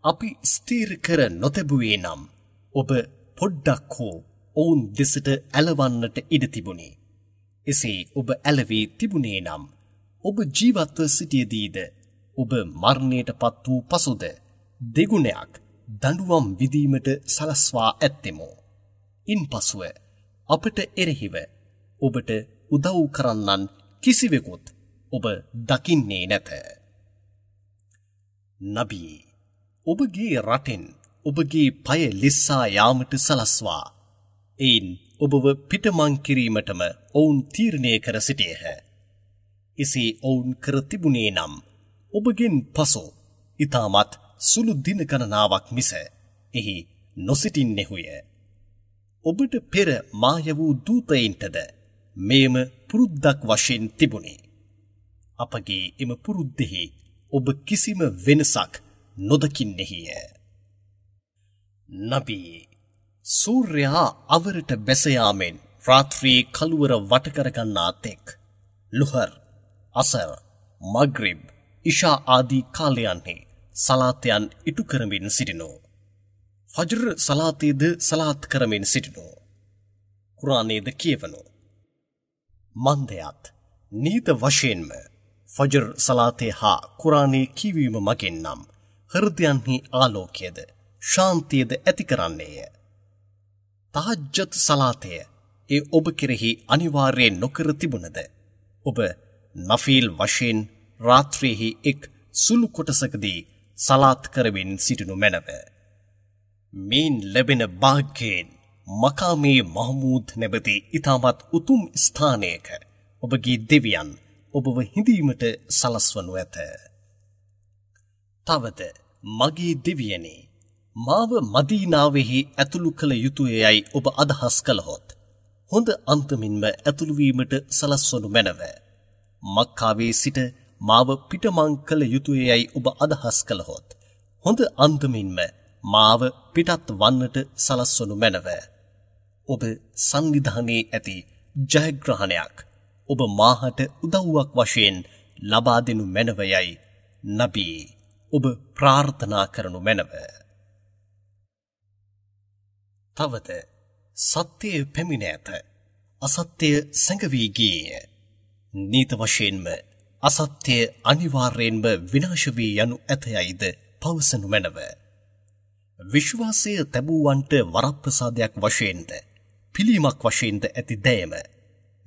අපි ස්ථීර කර නොතැබුවේ නම් ඔබ පොඩ්ඩක් හෝ ඔවුන් දෙසට ඇලවන්නට ඉඩ තිබුණි. එසේ ඔබ ඇලවී තිබුණේ නම් ඔබ ජීවත්ව සිටියදීද ඔබ මරණයට පත් වූ පසුද දෙගුණයක් දඬුවම් විදීමට සලස්වා ඇත්තෙමු. ඉන්පසුව අපට එරෙහිව ඔබට උදව් කරන්නන් කිසිවෙකුත් ඔබ දකින්නේ නැත. නබී, ඔබගේ රටෙන් ඔබගේ පය ලිස්සා යාමට සලස්වා එයින් ඔබව පිටමං කිරීමටම ඔවුන් තීරණය කර සිටියහ. එසේ ඔවුන් කර තිබුණේ නම් ඔබගෙන් පසු ඊටමත් සුළු දින ගණනාවක් මිස එහි නොසිටින්නෙහුය. ඔබට පෙර මාය වූ දූතයින්ටද මේම පුරුද්දක් වශයෙන් තිබුණි. අපගේ එම පුරුද්දෙහි ඔබ කිසිම වෙනසක් නොදකින්නෙහිය. නබී, සූර්යයා අවරට බැස යාමෙන් රාත්‍රියේ කළුවර වට කරගන්නා තෙක් ලුහර්, අසර්, මග්රිබ්, ඉෂා ආදී කාලයන්හි සලාතයන් ඉටු කරමින් සිටිනු. ෆජර් සලාතේද සලාත් කරමින් සිටිනු. කුරානයේද කියවනු. මන්දයත් නීත වශයෙන්ම ෆජර් සලාතේ හා කුරානයේ කියවීම මගින් නම් හෘදයන්හි ආලෝකයද ශාන්තියද ඇති කරන්නේය. තහජ්ජත් සලාතය ඒ ඔබ කෙරෙහි අනිවාර්යයෙන් නොකර තිබුණද ඔබ නෆීල් වශයෙන් රාත්‍රියෙහි එක් සුළු කොටසකදී සලාත් කරමින් සිටිනු මැනව. මේන් ලැබෙන භාග්‍යයෙන් මකාමේ මහමූද් නැමැති ඊටමත් උතුම් ස්ථානයක ඔබගේ දෙවියන් ඔබව හිඳීමට සලස්වනු ඇත. තවද මගේ දෙවියනි, මාව මදීනාවෙහි ඇතුළු කළ යුතුයයි ඔබ අදහස් කළහොත් හොඳ අන්තමින්ම ඇතුළු වීමට සලස්වනු මැනව. මක්කාවේ සිට මාව පිටමං කළ යුතුයයි ඔබ අදහස් කළහොත් හොඳ අන්තමින්ම මාව පිටත් වන්නට සලස්වනු මැනව. ඔබ සංවිධානයේ ඇති ජයග්‍රහණයක් ඔබ මාහට උදව්වක් වශයෙන් ලබා දෙනු මැනවයයි නබී ඔබ ප්‍රාර්ථනා කරනු මැනව. තවද සත්‍යය පැමිණ ඇත, අසත්‍යය සැඟවී ගියේය. නීත වශයෙන්ම අසත්‍යය අනිවාර්යෙන්ම විනාශ වී යනු ඇතයයිද පවසනු මැනව. විශ්වාසය තැබූවන්ට වරප්‍රසාදයක් වශයෙන්ද පිළීමක් වශයෙන්ද ඇති දෑම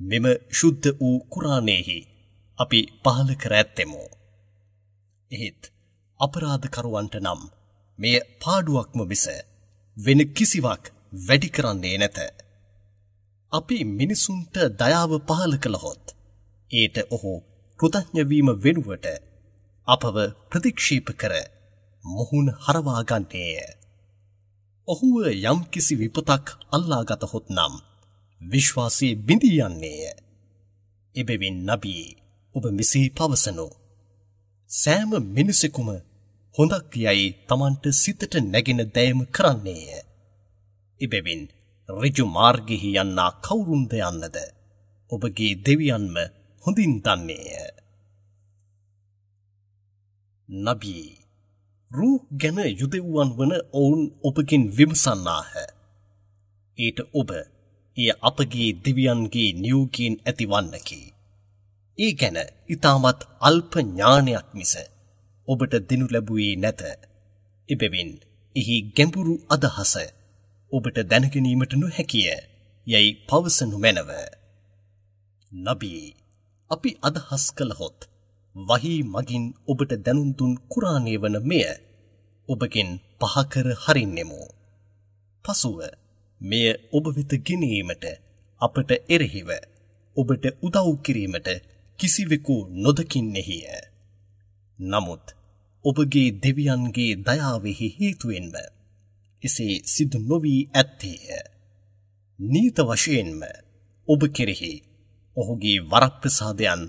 මෙම ශුද්ධ වූ කුරානයෙහි අපි පහල කර ඇත්තෙමු. එහෙත් අපරාධකරුවන්ට නම් මෙය පාඩුවක්ම මිස වෙන කිසිවක් වැඩි කරන්නේ නැත. අපි මිනිසුන්ට දයාව පහල කළහොත් ඒට ඔහු කෘතඥ වීම වෙනුවට අපව ප්‍රතික්ෂේප කර මුහුණ හරවා ගන්නේය. ඔහුව යම් කිසි විපතක් අල්ලාගතහොත් නම් විශ්වාසයේ බිඳී යන්නේය. එබැවින් නබී ඔබ මෙසේ පවසනු. සෑම මිනිසෙකුම හොඳක් යයි තමන්ට සිතට නැගෙන දෑම කරන්නේය. එබැවින් ඍජු මාර්ගෙහි යන්නා කවුරුන්ද යන්නද ඔබගේ දෙවියන්ම හොඳින් දන්නේය. නබී, රූහ් ගැන යුදෙව්වන් වන ඔවුන් ඔබගෙන් විමසන්නාහ. ඊට ඔබ එය අපගේ දෙවියන්ගේ නියෝගයෙන් ඇතිවන්නකි. ඒ ගැන ඊටමත් අල්ප ඥානයක් මිස ඔබට දෙනු ලැබුවේ නැත. එබැවින් එහි ගැඹුරු අදහස ඔබට දැනගැනීමට නොහැකිය යයි පවසනු මැනව. නබී, අපි අදහස් කළහොත් වහී මගින් ඔබට දැනුම් දුන් කුරානය වන මෙය ඔබගෙන් පහකර හරින්නෙමු. පසුව මෙය ඔබ වෙත ගෙනීමට අපට එරෙහිව ඔබට උදව් කිරීමට කිසිවෙකු නොදකින්නෙහිය. නමුත් ඔබගේ දෙවියන්ගේ දයාවෙහි හේතුවෙන්ම එසේ සිදු නොවී ඇත්තේය. නීත වශයෙන්ම ඔබ කෙරෙහි ඔහුගේ වරප්‍රසාදයන්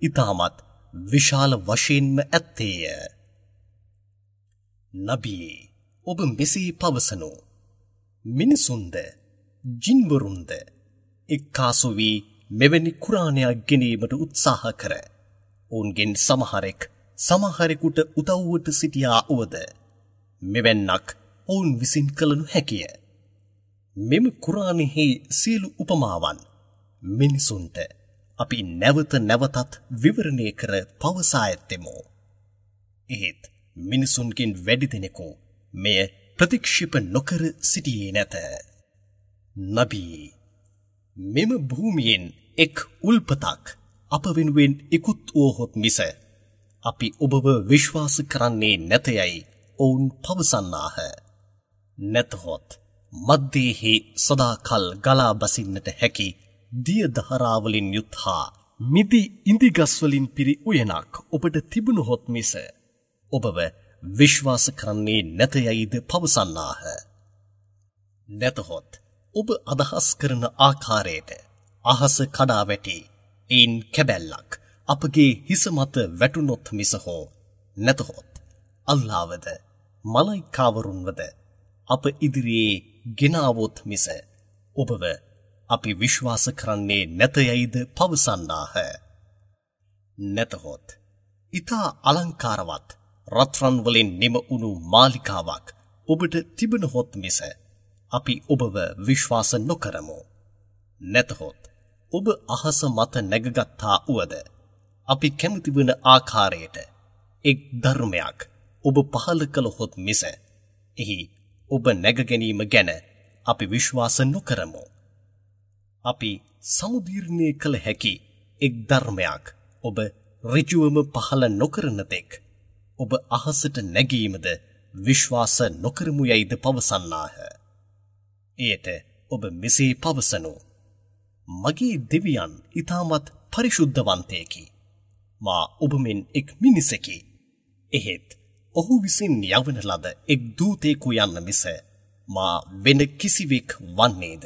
ඊටමත් විශාල වශයෙන්ම ඇත්තේය. නබී, ඔබ මෙසේ පවසනු. මිනිසුන්ද ජින්වරුන්ද එක්කාසු වී මෙවැනි කුරාණයක් ගෙනීමට උත්සාහ කර ඔවුන්ගෙන් සමහරෙකුට උදව්වට සිටියා වුවද මෙවැන්නක් ඔවුන් විසින් කළ නොහැකිය. මෙම කුරාණයෙහි සියලු උපමාවන් මිනිසුන්ට අපි නැවත නැවතත් විවරණය කර පවසා ඇත්තෙමු. එහෙත් මිනිසුන්ගෙන් වැඩි දෙනෙකු මෙය ප්‍රතික්ෂේප නොකර සිටියේ නැත. නබී, මෙම භූමියෙන් එක් උල්පතක් අප වෙනුවෙන් ඉක්ුත් වූහොත් මිස අපි ඔබව විශ්වාස කරන්නේ නැතයයි ඔවුන් පවසන්නාහ. නැතහොත් මධ්‍යයෙහි සදාකල් ගලා බසින්නට හැකි දිය දහරාවලින් යුත් හා මිදි ඉඳිගස්වලින් පිරි උයනක් ඔබට තිබුණහොත් මිස ඔබව විශ්වාස කරන්නේ නැතයයිද පවසන්නාහ. නැතහොත් ඔබ අදහස් කරන ආකාරයට අහස කඩා වැටි එයින් කැබැල්ලක් අපගේ හිස මත වැටුනොත් මිස හෝ නැතහොත් අල්ලාහ්වද මලයිකාවරුන්වද අප ඉදිරියේ ගෙනාවොත් මිස ඔබව අපි විශ්වාස කරන්නේ නැතයයිද පවසන්නාහ. නැතහොත් ඊතා අලංකාරවත් රත්රන් වලින් නිම වුණු මාලිකාවක් ඔබට තිබෙනහොත් මිස අපි ඔබව විශ්වාස නොකරමු. නැතහොත් ඔබ අහස මත නැගගත්තා වුවද අපි කැමති වන ආකාරයට එක් ධර්මයක් ඔබ පහල කළහොත් මිස එහි ඔබ නැග ගැනීම ගැන අපි විශ්වාස නොකරමු. අපි සමුදීර්ණය කළ හැකි එක් ධර්මයක් ඔබ ඍජුවම පහල නොකරන තෙක් ඔබ අහසට නැගීමද විශ්වාස නොකරමු යයිද පවසන්නාහ. එයට ඔබ මෙසේ පවසනු: මගේ දෙවියන් ඊටමත් පරිශුද්ධවන්තයෙකි. මා ඔබ මෙන් එක් මිනිසෙකි. එහෙත් ඔහු විසින් යවන ලද එක් දූතයෙකු යන්න මිස මා වෙන කිසිවෙක් වන්නේද.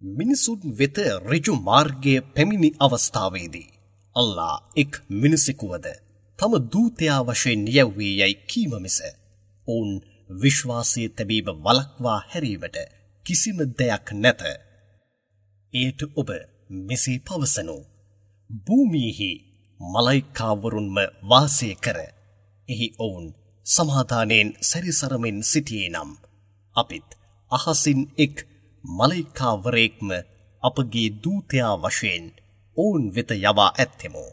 මිනිසුන් වෙත ඍජු මාර්ගයේ පැමිණි අවස්ථාවේදී අල්ලා එක් මිනිසෙකුවද තම දූතයා වශයෙන් යැව්වේ යයි කීම මිස ඔවුන් විශ්වාසයේ තැබීම වළක්වා හැරීමට කිසිම දෙයක් නැත. එයට ඔබ මෙසේ පවසනු: භූමියෙහි මලයිකාවරුන්ම වාසය කර එහි ඔවුන් සමාදානයෙන් සැරිසරමින් සිටියේ නම් අපිත් අහසින් එක් මලයිකාවරයෙක්ම අපගේ දූතයා වශයෙන් ඔවුන් වෙත යවා ඇත්තෙමු.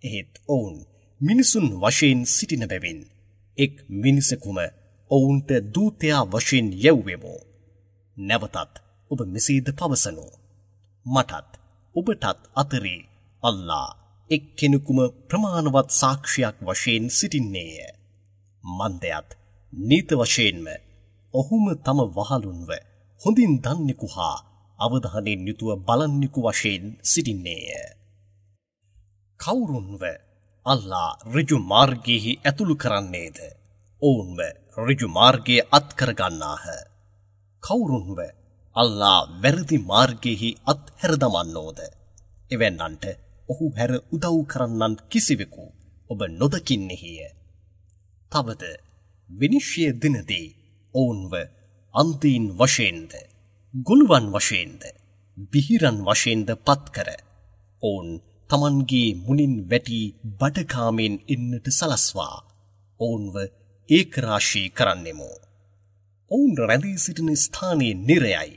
එහෙත් ඔවුන් මිනිසුන් වශයෙන් සිටින බැවින් එක් මිනිසෙකුම ඔවුන්ට දූතයා වශයෙන් යැව්වෙමු. නැවතත් ඔබ මෙසේද පවසනු: මටත් ඔබටත් අතරේ අල්ලා එක් කෙනෙකුම ප්‍රමාණවත් සාක්ෂියක් වශයෙන් සිටින්නේය. මන්දයත් නීත වශයෙන්ම ඔහුම තම වහලුන්ව හොඳින් දන්නෙකු හා අවධානයෙන් යුතුව බලන්නෙකු වශයෙන් සිටින්නේය. කවුරුන්ව අල්ලා ඍජු මාර්ගයෙහි ඇතුළු කරන්නේද ඔවුන්ව ඍජු මාර්ගයේ අත්කර ගන්නාහ. කවුරුන්ව අල්ලා වැරදි මාර්ගයෙහි අත්හැර දමන්නෝද එවැන්නන්ට ඔහු හැර උදව් කරන්නන් කිසිවෙකු ඔබ නොදකින්නේය. තවද විනිශ්චය දිනදී ඔවුන්ව අන්තීන් වශයෙන්ද ගොළුවන් වශයෙන්ද බිහිරන් වශයෙන්ද පත්කර ඔවුන් තමන්ගේ මුනින් වැටි බඩකාමෙන් එන්නට සලස්වා ඔවුන්ව ඒකරාශී කරන්නෙමු. ඔවුන් රැඳී සිටින ස්ථානයේ නිරයයි.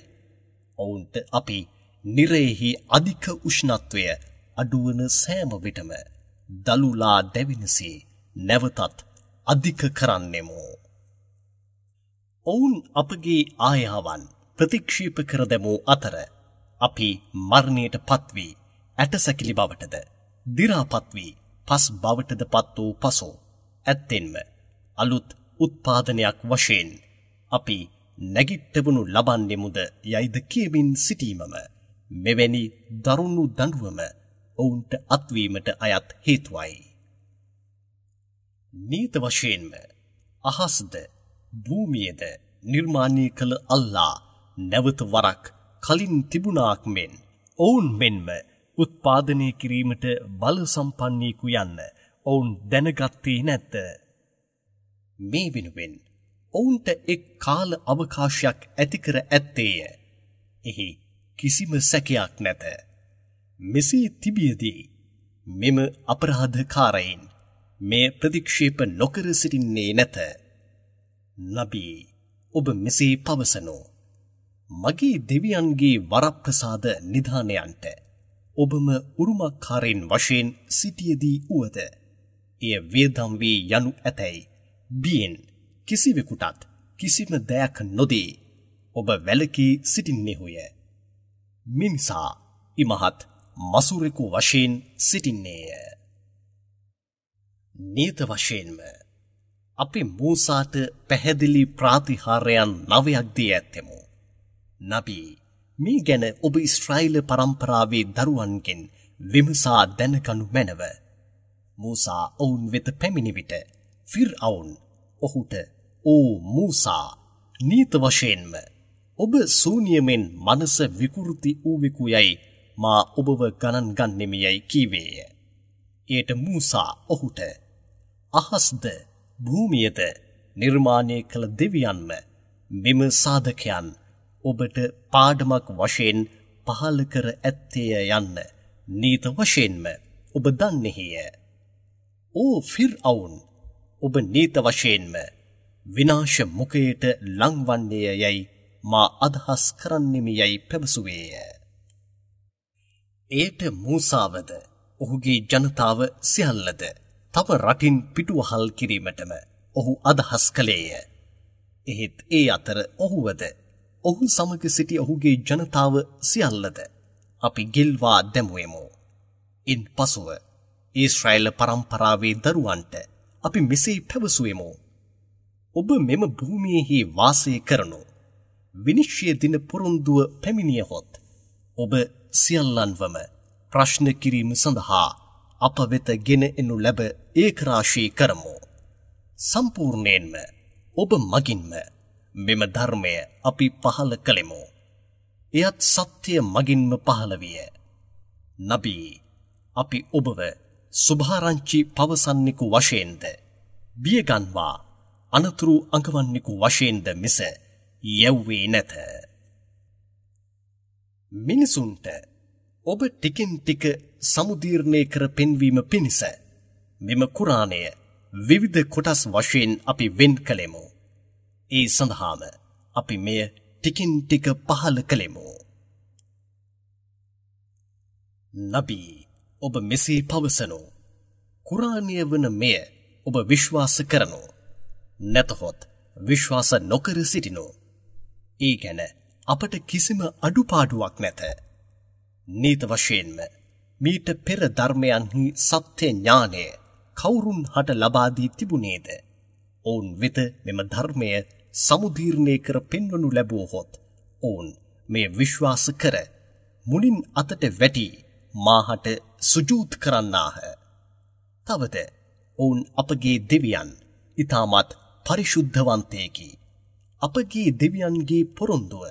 ඔවුන්ට අපි නිරයෙහි අධික උෂ්ණත්වය අඩුවන සෑම විටම දළුලා දැවෙනසේ නැවතත් අධික කරන්නෙමු. ඔවුන් අපගේ ආයාවන් ප්‍රතික්ෂේප කර දැමූ අතර අපි මරණයට පත්වී ඇටසැකිලි බවටද දිරාපත් වී පස් බවටද පත් වූ පසු ඇත්තෙන්ම අලුත් උත්පාදනයක් වශයෙන් අපි නැගිට්ටවනු ලබන්නෙමුද යයිද කියමින් සිටීමම මෙවැනි දරුණු දඬුවම ඔවුන්ට අත්වීමට අයත් හේතුවයි. නීත වශයෙන්ම අහස්ද භූමියද නිර්මාණය කළ අල්ලා නැවත වරක් කලින් තිබුණාක් මෙන් ඔවුන් මෙන්ම උත්පාදනය කිරීමට බල සම්පන්නයෙකු යන්න ඔවුන් දැනගත්තේ නැත්ද? මේ වෙනුවෙන් ඔවුන්ට එක් කාල අවකාශයක් ඇති කර ඇත්තේය. එහි කිසිම සැකයක් නැත. මෙසේ තිබියදී මෙම අපරාධකාරයින් මේ ප්‍රතික්ෂේප නොකර සිටින්නේ නැත. නබී ඔබ මෙසේ පවසනු. මගේ දෙවියන්ගේ වරප්‍රසාද නිධානයන්ට ඔබම උරුමකාරයින් වශයෙන් සිටියදී වුවද එය වියදම් වී යනු ඇතැයි බියෙන් කිසිවෙකුටත් කිසිම දෙයක් නොදී ඔබ වැළකී සිටින්නේහුය. මිනිසා ඉමහත් මසුරෙකු වශයෙන් සිටින්නේය. නියත වශයෙන්ම අපි මූසාට පැහැදිලි ප්‍රාතිහාර්යයන් 9ක් දී ඇත්තෙමු. නබී මේ ගැන ඔබ ඊශ්‍රායල පරම්පරාවේ දරුවන්ගෙන් විමසා දැනගනු මැනව. මූසා ඔවුන් වෙත පැමිණි විට ෆිර්අවුන් ඔහුට "ඕ මූසා, නියත වශයෙන්ම ඔබ ශූන්‍යයෙන් මනස විකෘති වූවෙකු යයි මා ඔබව ගණන් ගන්නෙමි" යයි කීවේය. එයට මූසා ඔහුට "අහස්ද භූමියද නිර්මාණය කළ දෙවියන්ම මෙම සාධකයන් ඔබට පාඩමක් වශයෙන් පහල කර ඇත්තේය යන්න නියත වශයෙන්ම ඔබ දන්නේය. ඕ ෆිර්අවුන්, ඔබ නියත වශයෙන්ම විනාශ මුඛයට ලංවන්නේය යයි මා අදහස් කරන්නෙමි" යයි පැවසුවේය. එයට මූසාවද ඔහුගේ ජනතාව සියල්ලද තම රටින් පිටුවහල් කිරීමටම ඔහු අදහස් කළේය. එහෙත් ඒ අතර ඔහුවද ඔහු සමග සිටි ඔහුගේ ජනතාව සියල්ලද අපි ගෙල්වා දැමුවෙමු. ඉන් පසුව ඊශ්‍රායල පරම්පරාවේ දරුවන්ට අපි මෙසේ පැවසුවෙමු. ඔබ මෙම භූමියෙහි වාසය කරනු විනිශ්චය දින පොරොන්දුව පැමිණියහොත් ඔබ සියල්ලන්වම ප්‍රශ්න කිරීම සඳහා අප වෙත ගෙන එනු ලැබ ඒකරාශී කරමු. සම්පූර්ණයෙන්ම ඔබ මගින්ම මෙම ධර්මය අපි පහල කළෙමු. එයත් සත්‍ය මගින්ම පහල විය. නබී අපි ඔබව සුභාරංචි පවසන්නෙකු වශයෙන්ද බියගන්වා අනතුරු අඟවන්නෙකු වශයෙන්ද මිස යැව්වේ නැත. මිනිසුන්ට ඔබ ටිකින් ටික සමුදීර්ණය කර පෙන්වීම පිණිස මෙම කුරාණය විවිධ කොටස් වශයෙන් අපි වෙන් කළෙමු. ඒ සඳහාම අපි මෙය ටිකින් ටික පහල කළෙමු. නබී ඔබ මෙසේ පවසනු. කුරාණය වන මෙය ඔබ විශ්වාස කරනු. නැතහොත් විශ්වාස නොකර සිටිනු. ඒ ගැන අපට කිසිම අඩුපාඩුවක් නැත. නීත වශයෙන්ම මීට පෙර ධර්මයන්හි සත්‍ය ඥානය කවුරුන් හට ලබා දී තිබුණේද? ඔවුන් වෙත මෙම ධර්මය සමුදීර්ණය කර පෙන්වනු ලැබුවහොත් ඔවුන් මේ විශ්වාස කර මුනින් අතට වැටි මාහට සුජූද් කරන්නාහ. තවද ඔවුන් අපගේ දෙවියන් ඊටමත් පරිශුද්ධවන්තයෙකි. අපගේ දෙවියන්ගේ පොරොන්දුව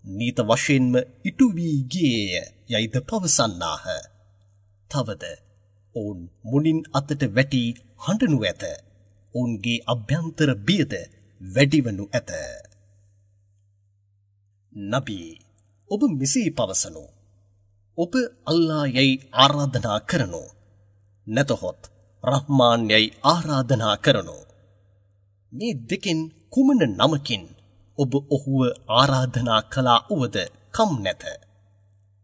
නීත වශයෙන්ම ඉටු වී ගියේය යයිද පවසන්නාහ. තවද ඔවුන් මුනින් අතට වැටි හඬනු ඇත. ඔවුන්ගේ අභ්‍යන්තර බියද වැඩිවනු ඇත. නබී ඔබ මෙසේ පවසනු. ඔබ අල්ලා යයි ආරාධනා කරනු. නැතහොත් රහ්මාන් යයි ආරාධනා කරනු. මේ දෙකෙන් කුමන නමකින් ඔබ ඔහුව ආරාධනා කළා වුවද කම් නැත.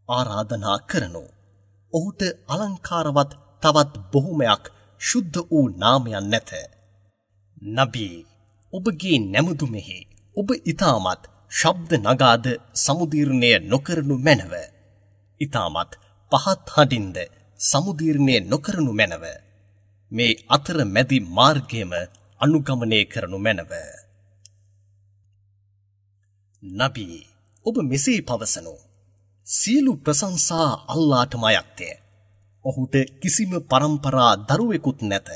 ආරාධනා කරනු. ඔහුට අලංකාරවත් තවත් බොහොමයක් ශුද්ධ වූ නාමයන් නැත. නබී ඔබගේ නැමදුමෙහි ඔබ ඊටමත් ශබ්ද නගාද සමුදීර්ණය නොකරනු මැනව. ඊටමත් පහත් හඬින්ද සමුදීර්ණය නොකරනු මැනව. මේ අතර මැදි මාර්ගයම අනුගමනය කරනු මැනව. නබී ඔබ මෙසේ පවසනු. සියලු ප්‍රශංසා අල්ලාහටම අයත්ය. ඔහුට කිසිම පරම්පරා දරුවෙකුත් නැත.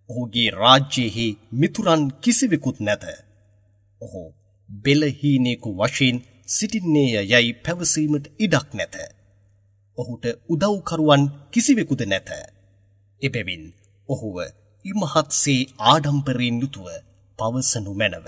ඔහුගේ රාජ්‍යයෙහි මිතුරන් කිසිවෙකුත් නැත. ඔහු බෙලහීනෙකු වශයෙන් සිටින්නේය යයි පැවසීමට ඉඩක් නැත. ඔහුට උදව්කරුවන් කිසිවෙකුද නැත. එබැවින් ඔහුව ඉමහත්සේ ආඩම්බරයෙන් යුතුව පවසනු මැනව.